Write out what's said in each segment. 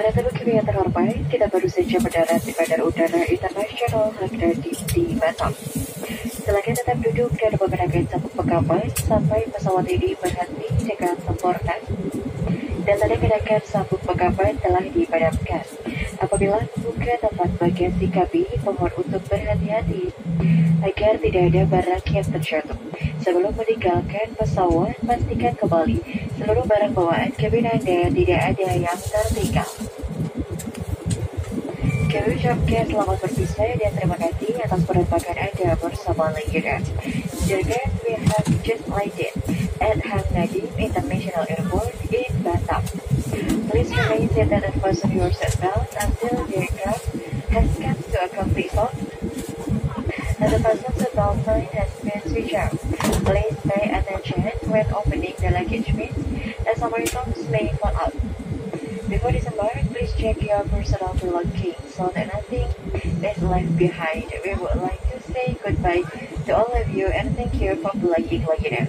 Para tamu kami yang terhormat, kita baru saja mendarat di Bandar Udara Internasional Hadradi di Batam. Silakan tetap duduk dan menggunakan sabuk pengaman sampai pesawat ini berhenti dengan sempurna. Dan tanda kenakan sabuk pengaman telah dipadamkan. Apabila membuka tempat bagasi kami, mohon untuk berhati-hati agar tidak ada barang yang terjatuh. Sebelum meninggalkan pesawat, pastikan kembali seluruh barang bawaan kabin Anda tidak ada yang tertinggal. Kami ucapkan selamat berpisah dan terima kasih atas penerbangan Anda bersama Lion. Jargon, we have just landed at Hang Nadim International Airport in Batam. Please remain seated and fasten your seatbelts until the aircraft has come to a complete stop and the fasten seatbelt sign has been switched out. Please pay attention when opening the luggage bin as some items may fall out. Before disembark, please check your personal belongings so that nothing is left behind. We would like to say goodbye to all of you and thank you for flying Lion.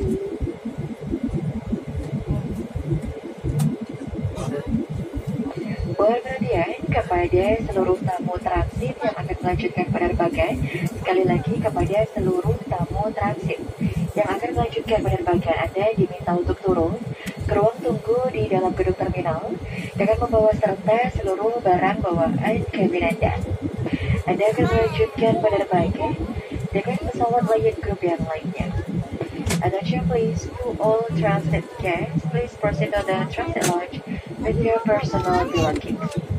Perhatian kepada seluruh tamu transit yang akan melanjutkan penerbangan. Sekali lagi kepada seluruh tamu transit yang akan melanjutkan penerbangan, Anda diminta untuk turun ke ruang tunggu di dalam gedung terminal dengan membawa serta seluruh barang bawaan kabin Anda. Anda akan melanjutkan penerbangan dengan pesawat Lion Group yang lainnya. Attention please to all transit guests. Please proceed to the transit lodge with your personal belongings.